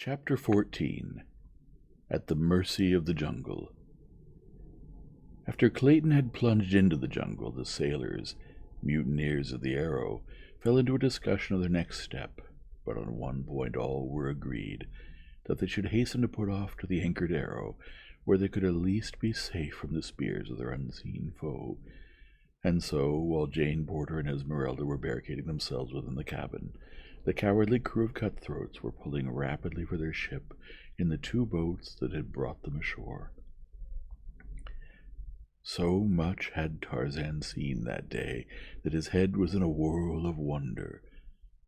Chapter 14. At the Mercy of the Jungle. After Clayton had plunged into the jungle, the sailors, mutineers of the Arrow, fell into a discussion of their next step, but on one point all were agreed, that they should hasten to put off to the anchored Arrow, where they could at least be safe from the spears of their unseen foe. And so, while Jane Porter and Esmeralda were barricading themselves within the cabin, the cowardly crew of cutthroats were pulling rapidly for their ship in the two boats that had brought them ashore. So much had Tarzan seen that day that his head was in a whirl of wonder,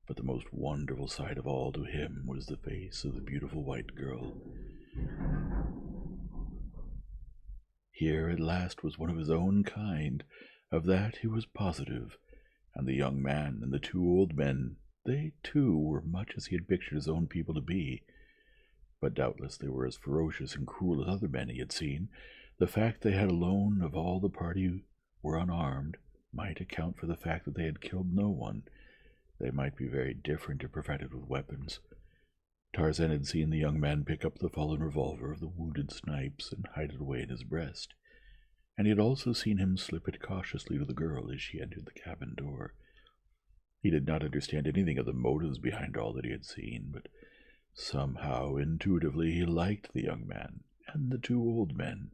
but the most wonderful sight of all to him was the face of the beautiful white girl. Here at last was one of his own kind, of that he was positive, and the young man and the two old men, they too were much as he had pictured his own people to be, but doubtless they were as ferocious and cruel as other men he had seen. The fact they had alone of all the party were unarmed might account for the fact that they had killed no one. They might be very different if provided with weapons. Tarzan had seen the young man pick up the fallen revolver of the wounded Snipes and hide it away in his breast, and he had also seen him slip it cautiously to the girl as she entered the cabin door. He did not understand anything of the motives behind all that he had seen, but somehow, intuitively, he liked the young man and the two old men,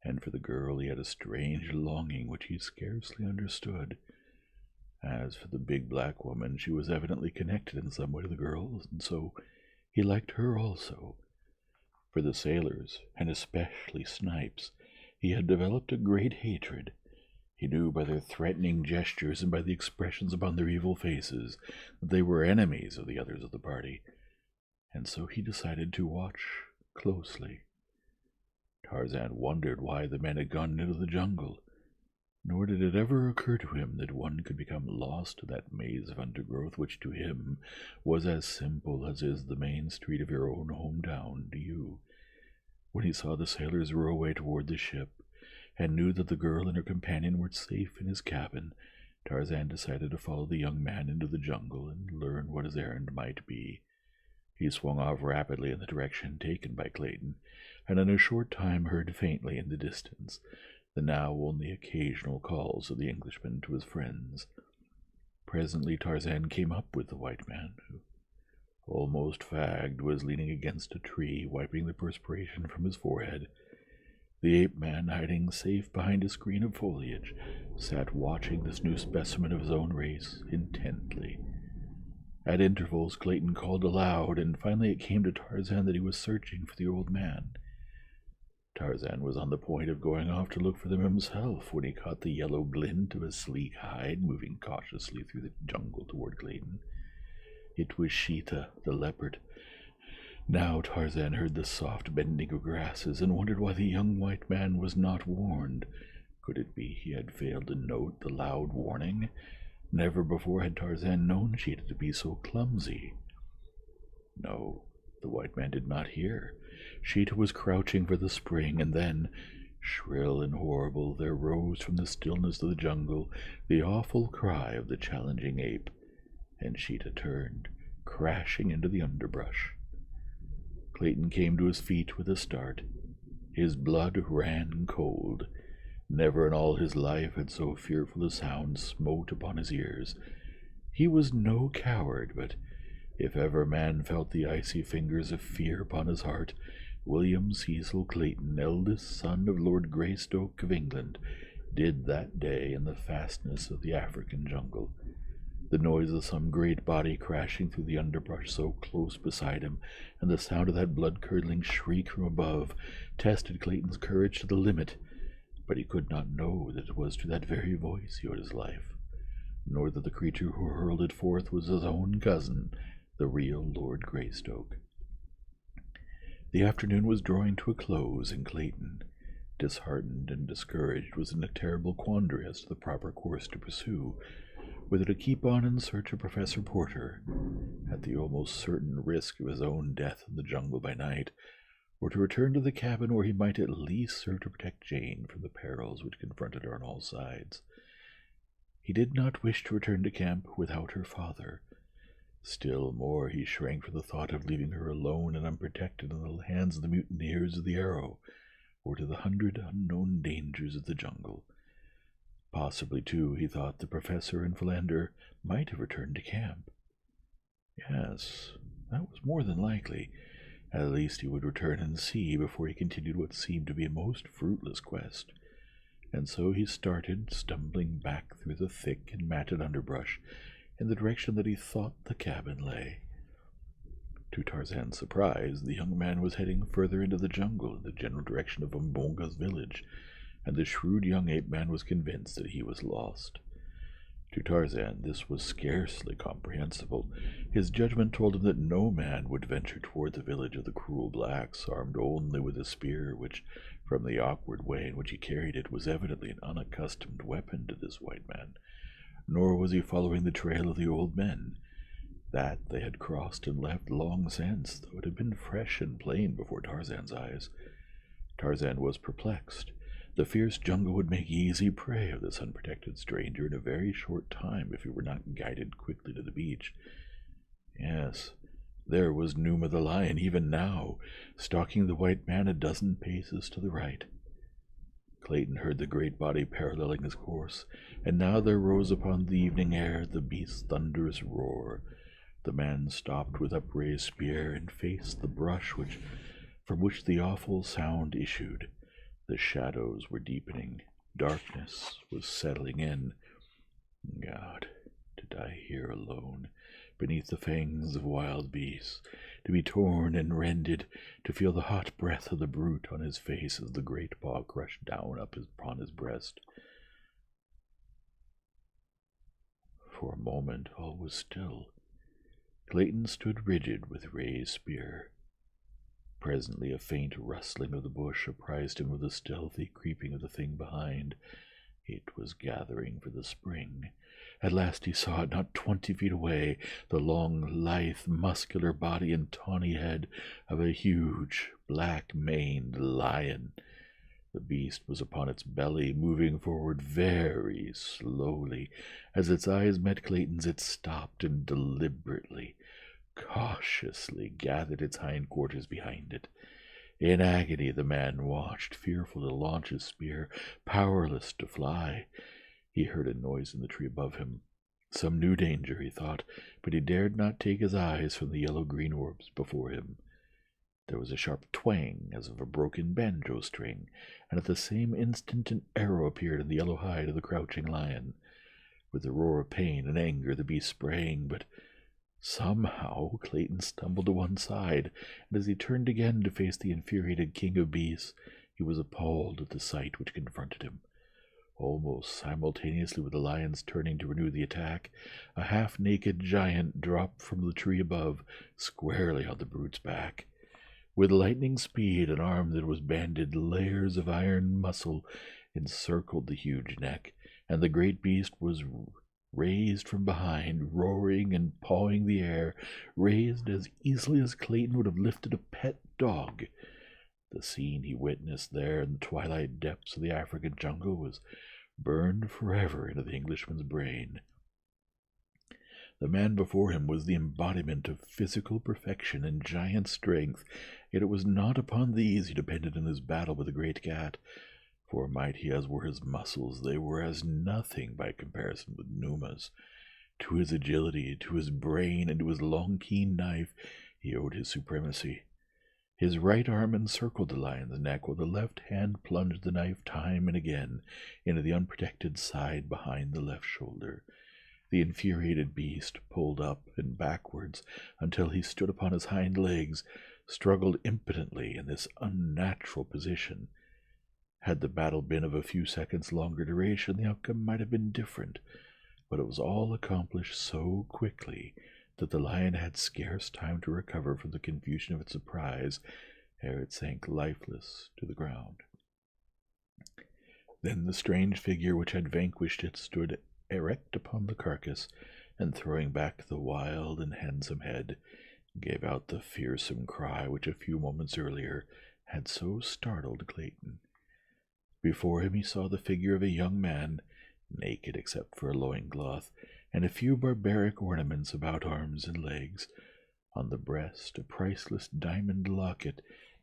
and for the girl he had a strange longing which he scarcely understood. As for the big black woman, she was evidently connected in some way to the girl, and so he liked her also. For the sailors, and especially Snipes, he had developed a great hatred. He knew by their threatening gestures and by the expressions upon their evil faces that they were enemies of the others of the party, and so he decided to watch closely. Tarzan wondered why the men had gone into the jungle, nor did it ever occur to him that one could become lost in that maze of undergrowth which to him was as simple as is the main street of your own hometown to you. When he saw the sailors row away toward the ship, and knew that the girl and her companion were safe in his cabin, Tarzan decided to follow the young man into the jungle and learn what his errand might be. He swung off rapidly in the direction taken by Clayton, and in a short time heard faintly in the distance the now only occasional calls of the Englishman to his friends. Presently Tarzan came up with the white man, who, almost fagged, was leaning against a tree, wiping the perspiration from his forehead. The ape-man, hiding safe behind a screen of foliage, sat watching this new specimen of his own race intently. At intervals Clayton called aloud, and finally it came to Tarzan that he was searching for the old man. Tarzan was on the point of going off to look for them himself when he caught the yellow glint of a sleek hide moving cautiously through the jungle toward Clayton. It was Sheeta, the leopard. Now Tarzan heard the soft bending of grasses and wondered why the young white man was not warned. Could it be he had failed to note the loud warning? Never before had Tarzan known Sheeta to be so clumsy. No, the white man did not hear. Sheeta was crouching for the spring, and then, shrill and horrible, there rose from the stillness of the jungle the awful cry of the challenging ape, and Sheeta turned, crashing into the underbrush. Clayton came to his feet with a start. His blood ran cold. Never in all his life had so fearful a sound smote upon his ears. He was no coward, but if ever man felt the icy fingers of fear upon his heart, William Cecil Clayton, eldest son of Lord Greystoke of England, did that day in the fastness of the African jungle. The noise of some great body crashing through the underbrush so close beside him, and the sound of that blood-curdling shriek from above, tested Clayton's courage to the limit, but he could not know that it was to that very voice he owed his life, nor that the creature who hurled it forth was his own cousin, the real Lord Greystoke. The afternoon was drawing to a close, and Clayton, disheartened and discouraged, was in a terrible quandary as to the proper course to pursue, whether to keep on in search of Professor Porter, at the almost certain risk of his own death in the jungle by night, or to return to the cabin where he might at least serve to protect Jane from the perils which confronted her on all sides. He did not wish to return to camp without her father, Still more he shrank from the thought of leaving her alone and unprotected in the hands of the mutineers of the Arrow, or to the 100 unknown dangers of the jungle. Possibly, too, he thought the professor and Philander might have returned to camp. Yes, that was more than likely. At least he would return and see before he continued what seemed to be a most fruitless quest. And so he started, stumbling back through the thick and matted underbrush in the direction that he thought the cabin lay. To Tarzan's surprise, the young man was heading further into the jungle in the general direction of Umbonga's village, and the shrewd young ape-man was convinced that he was lost. To Tarzan, this was scarcely comprehensible. His judgment told him that no man would venture toward the village of the cruel blacks, armed only with a spear, which, from the awkward way in which he carried it, was evidently an unaccustomed weapon to this white man. Nor was he following the trail of the old men. That they had crossed and left long since, though it had been fresh and plain before Tarzan's eyes. Tarzan was perplexed. The fierce jungle would make easy prey of this unprotected stranger in a very short time if he were not guided quickly to the beach. Yes, there was Numa the lion even now, stalking the white man a dozen paces to the right. Clayton heard the great body paralleling his course, and now there rose upon the evening air the beast's thunderous roar. The man stopped with upraised spear and faced the brush from which the awful sound issued. The shadows were deepening. Darkness was settling in. God, to die here alone, beneath the fangs of wild beasts, to be torn and rended, to feel the hot breath of the brute on his face as the great paw crushed down upon his breast. For a moment all was still. Clayton stood rigid with raised spear. Presently a faint rustling of the bush apprised him of the stealthy creeping of the thing behind. It was gathering for the spring. At last he saw it not 20 feet away, the long, lithe, muscular body and tawny head of a huge, black-maned lion. The beast was upon its belly, moving forward very slowly. As its eyes met Clayton's, it stopped and deliberately, cautiously gathered its hindquarters behind it. In agony the man watched, fearful to launch his spear, powerless to fly. He heard a noise in the tree above him. Some new danger, he thought, but he dared not take his eyes from the yellow-green orbs before him. There was a sharp twang as of a broken banjo string, and at the same instant an arrow appeared in the yellow hide of the crouching lion. With a roar of pain and anger the beast sprang, but somehow Clayton stumbled to one side, and as he turned again to face the infuriated king of beasts, he was appalled at the sight which confronted him. Almost simultaneously with the lion's turning to renew the attack, a half-naked giant dropped from the tree above, squarely on the brute's back. With lightning speed, an arm that was banded layers of iron muscle encircled the huge neck, and the great beast was raised from behind, roaring and pawing the air, raised as easily as Clayton would have lifted a pet dog. The scene he witnessed there in the twilight depths of the African jungle was burned forever into the Englishman's brain. The man before him was the embodiment of physical perfection and giant strength, yet it was not upon these he depended in his battle with the great cat, for mighty as were his muscles, they were as nothing by comparison with Numa's. To his agility, to his brain, and to his long, keen knife, he owed his supremacy. His right arm encircled the lion's neck, while the left hand plunged the knife time and again into the unprotected side behind the left shoulder. The infuriated beast pulled up and backwards until he stood upon his hind legs, struggled impotently in this unnatural position. Had the battle been of a few seconds longer duration, the outcome might have been different, but it was all accomplished so quickly that the lion had scarce time to recover from the confusion of its surprise ere it sank lifeless to the ground. Then the strange figure which had vanquished it stood erect upon the carcass, and throwing back the wild and handsome head, gave out the fearsome cry which a few moments earlier had so startled Clayton. Before him he saw the figure of a young man, naked except for a loincloth, and a few barbaric ornaments about arms and legs. On the breast, a priceless diamond locket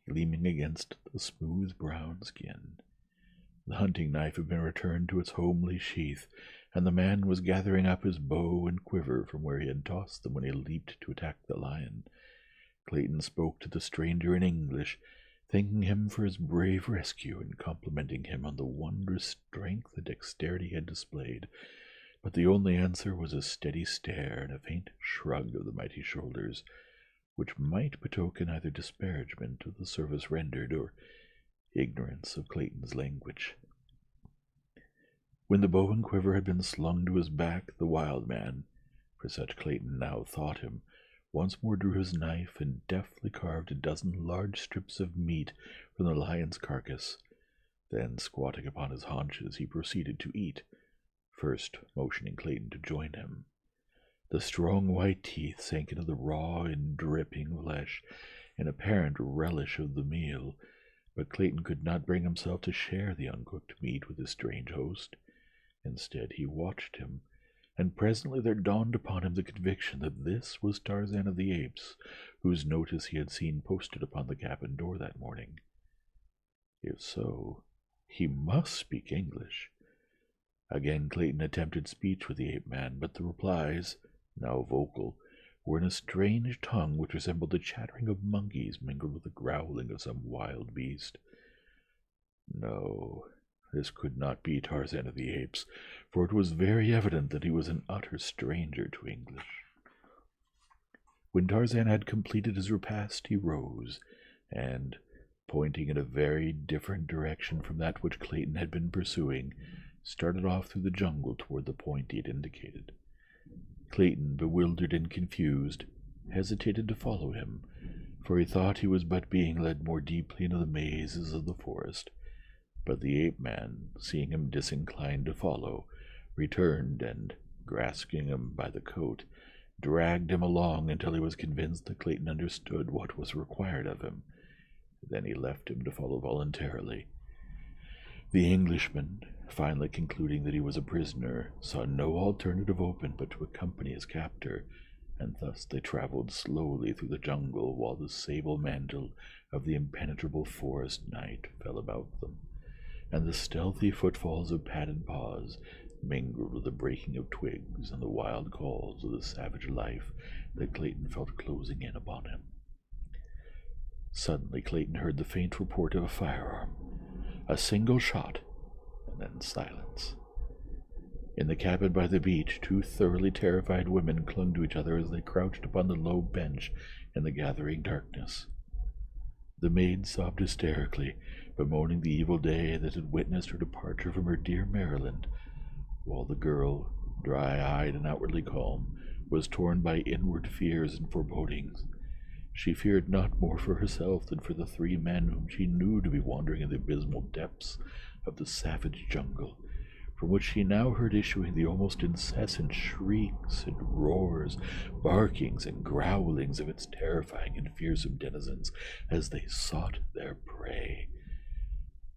gleaming against the smooth brown skin. The hunting knife had been returned to its homely sheath, and the man was gathering up his bow and quiver from where he had tossed them when he leaped to attack the lion. Clayton spoke to the stranger in English, thanking him for his brave rescue and complimenting him on the wondrous strength and dexterity he had displayed, but the only answer was a steady stare and a faint shrug of the mighty shoulders, which might betoken either disparagement of the service rendered or ignorance of Clayton's language. When the bow and quiver had been slung to his back, the wild man, for such Clayton now thought him, once more drew his knife and deftly carved a dozen large strips of meat from the lion's carcass. Then, squatting upon his haunches, he proceeded to eat, first motioning Clayton to join him. The strong white teeth sank into the raw and dripping flesh, in apparent relish of the meal, but Clayton could not bring himself to share the uncooked meat with his strange host. Instead, he watched him, and presently there dawned upon him the conviction that this was Tarzan of the Apes, whose notice he had seen posted upon the cabin door that morning. If so, he must speak English. Again Clayton attempted speech with the ape-man, but the replies, now vocal, were in a strange tongue which resembled the chattering of monkeys mingled with the growling of some wild beast. No, this could not be Tarzan of the Apes, for it was very evident that he was an utter stranger to English. When Tarzan had completed his repast, he rose, and, pointing in a very different direction from that which Clayton had been pursuing, started off through the jungle toward the point he had indicated. Clayton, bewildered and confused, hesitated to follow him, for he thought he was but being led more deeply into the mazes of the forest. But the ape-man, seeing him disinclined to follow, returned and, grasping him by the coat, dragged him along until he was convinced that Clayton understood what was required of him. Then he left him to follow voluntarily. The Englishman, finally concluding that he was a prisoner, saw no alternative open but to accompany his captor, and thus they traveled slowly through the jungle while the sable mantle of the impenetrable forest night fell about them, and the stealthy footfalls of padded paws mingled with the breaking of twigs and the wild calls of the savage life that Clayton felt closing in upon him. Suddenly Clayton heard the faint report of a firearm, a single shot, and then silence. In the cabin by the beach, two thoroughly terrified women clung to each other as they crouched upon the low bench in the gathering darkness. The maid sobbed hysterically, bemoaning the evil day that had witnessed her departure from her dear Maryland, while the girl, dry-eyed and outwardly calm, was torn by inward fears and forebodings. She feared not more for herself than for the three men whom she knew to be wandering in the abysmal depths of the savage jungle, from which she now heard issuing the almost incessant shrieks and roars, barkings and growlings of its terrifying and fearsome denizens as they sought their prey.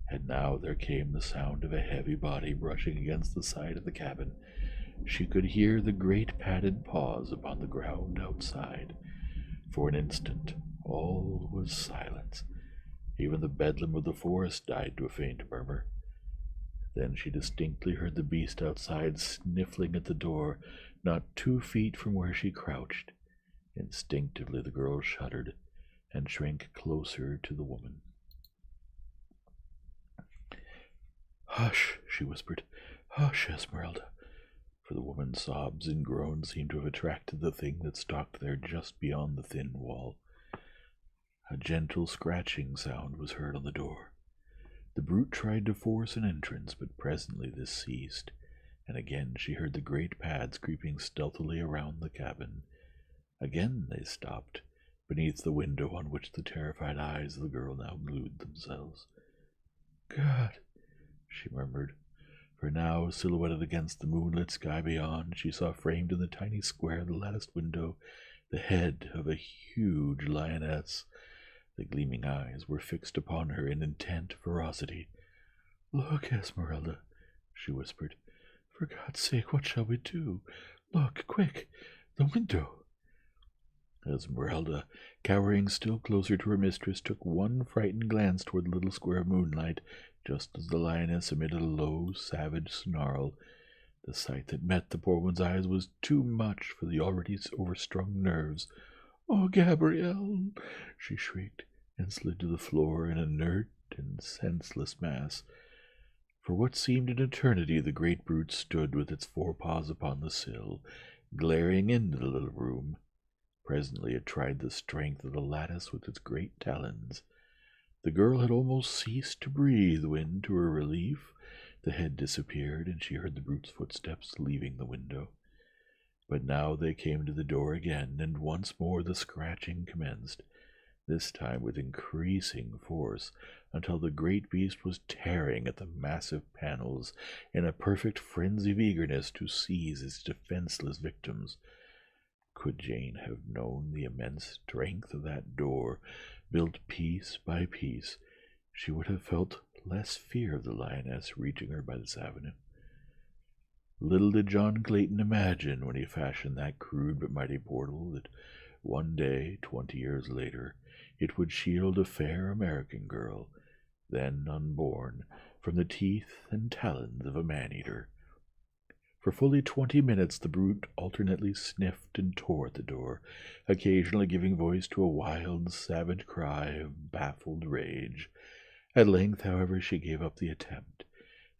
And now there came the sound of a heavy body brushing against the side of the cabin. She could hear the great padded paws upon the ground outside. For an instant all was silence. Even the bedlam of the forest died to a faint murmur. Then she distinctly heard the beast outside sniffling at the door, not 2 feet from where she crouched. Instinctively the girl shuddered and shrank closer to the woman. "Hush," she whispered. "Hush, Esmeralda," for the woman's sobs and groans seemed to have attracted the thing that stalked there just beyond the thin wall. A gentle scratching sound was heard on the door. The brute tried to force an entrance, but presently this ceased, and again she heard the great pads creeping stealthily around the cabin. Again they stopped, beneath the window on which the terrified eyes of the girl now glued themselves. "God," she murmured, for now, silhouetted against the moonlit sky beyond, she saw framed in the tiny square of the latticed window the head of a huge lioness. The gleaming eyes were fixed upon her in intent ferocity. "Look, Esmeralda," she whispered. "For God's sake, what shall we do? Look, quick, the window!" Esmeralda, cowering still closer to her mistress, took one frightened glance toward the little square of moonlight, just as the lioness emitted a low, savage snarl. The sight that met the poor woman's eyes was too much for the already overstrung nerves. "Oh, Gabrielle!" she shrieked, and slid to the floor, an inert and senseless mass. For what seemed an eternity, the great brute stood with its forepaws upon the sill, glaring into the little room. Presently it tried the strength of the lattice with its great talons. The girl had almost ceased to breathe when, to her relief, the head disappeared, and she heard the brute's footsteps leaving the window. But now they came to the door again, and once more the scratching commenced, this time with increasing force, until the great beast was tearing at the massive panels in a perfect frenzy of eagerness to seize its defenseless victims. Could Jane have known the immense strength of that door, built piece by piece, she would have felt less fear of the lioness reaching her by this avenue. Little did John Clayton imagine, when he fashioned that crude but mighty portal, that one day, 20 years later, it would shield a fair American girl, then unborn, from the teeth and talons of a man-eater. For fully 20 minutes the brute alternately sniffed and tore at the door, occasionally giving voice to a wild, savage cry of baffled rage. At length, however, she gave up the attempt,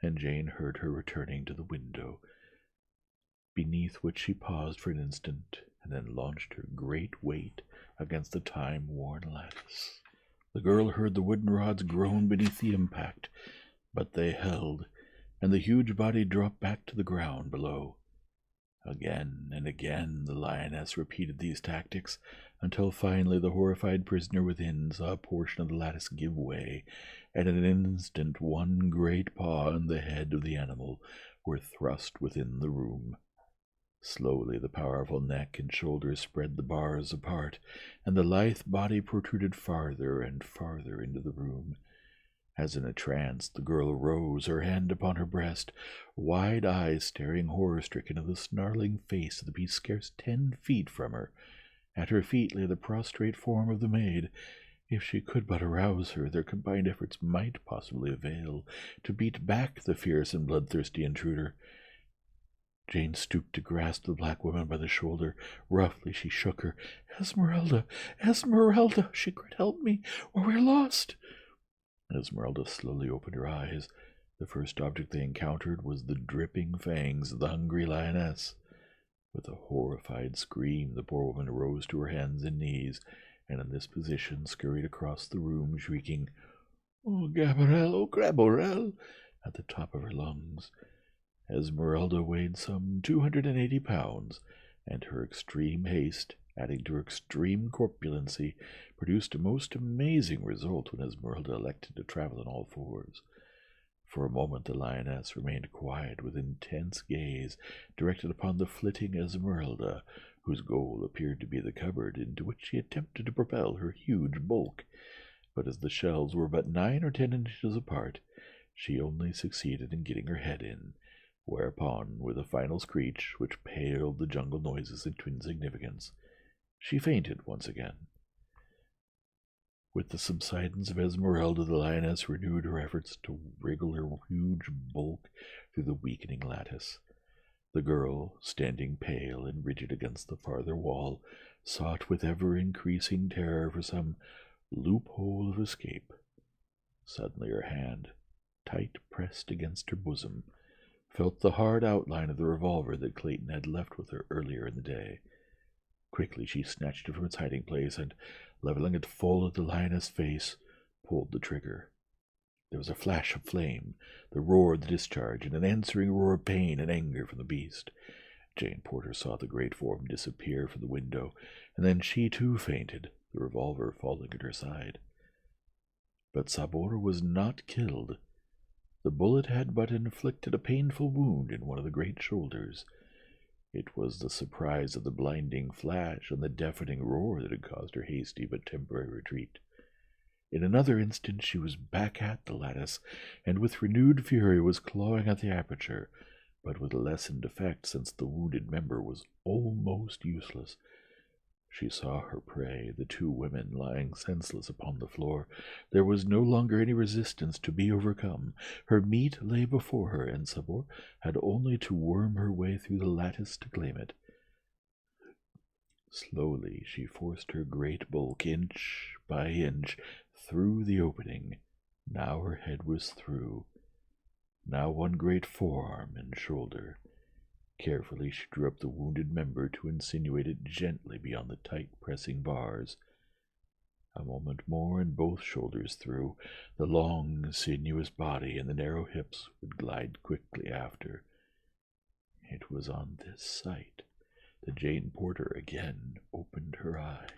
and Jane heard her returning to the window, beneath which she paused for an instant, and then launched her great weight against the time-worn lattice. The girl heard the wooden rods groan beneath the impact, but they held, and the huge body dropped back to the ground below. Again and again the lioness repeated these tactics, until finally the horrified prisoner within saw a portion of the lattice give way, and in an instant one great paw and the head of the animal were thrust within the room. Slowly the powerful neck and shoulders spread the bars apart, and the lithe body protruded farther and farther into the room. As in a trance, the girl rose, her hand upon her breast, wide eyes staring horror-stricken at the snarling face of the beast scarce 10 feet from her. At her feet lay the prostrate form of the maid. If she could but arouse her, their combined efforts might possibly avail to beat back the fierce and bloodthirsty intruder. Jane stooped to grasp the black woman by the shoulder. Roughly she shook her. "Esmeralda! Esmeralda!" she cried. "Help me, or we're lost!" Esmeralda slowly opened her eyes. The first object they encountered was the dripping fangs of the hungry lioness. With a horrified scream, the poor woman rose to her hands and knees, and in this position scurried across the room, shrieking, "Oh, Gabrielle! Oh, Gabrielle!" at the top of her lungs. Esmeralda weighed some 280 pounds, and her extreme haste, adding to her extreme corpulency, produced a most amazing result when Esmeralda elected to travel on all fours. For a moment the lioness remained quiet, with intense gaze directed upon the flitting Esmeralda, whose goal appeared to be the cupboard into which she attempted to propel her huge bulk. But as the shelves were but 9 or 10 inches apart, she only succeeded in getting her head in, whereupon, with a final screech which paled the jungle noises into insignificance, she fainted once again. With the subsidence of Esmeralda, the lioness renewed her efforts to wriggle her huge bulk through the weakening lattice. The girl, standing pale and rigid against the farther wall, sought with ever-increasing terror for some loophole of escape. Suddenly her hand, tight pressed against her bosom, felt the hard outline of the revolver that Clayton had left with her earlier in the day. Quickly she snatched it from its hiding-place, and, leveling it full at the lioness' face, pulled the trigger. There was a flash of flame, the roar of the discharge, and an answering roar of pain and anger from the beast. Jane Porter saw the great form disappear from the window, and then she too fainted, the revolver falling at her side. But Sabora was not killed. The bullet had but inflicted a painful wound in one of the great shoulders. It was the surprise of the blinding flash and the deafening roar that had caused her hasty but temporary retreat. In another instant she was back at the lattice, and with renewed fury was clawing at the aperture, but with lessened effect since the wounded member was almost useless. She saw her prey, the two women lying senseless upon the floor. There was no longer any resistance to be overcome. Her meat lay before her, and Sabor had only to worm her way through the lattice to claim it. Slowly she forced her great bulk inch by inch through the opening. Now her head was through, now one great forearm and shoulder. Carefully she drew up the wounded member to insinuate it gently beyond the tight-pressing bars. A moment more and both shoulders through. The long, sinuous body and the narrow hips would glide quickly after. It was on this sight that Jane Porter again opened her eyes.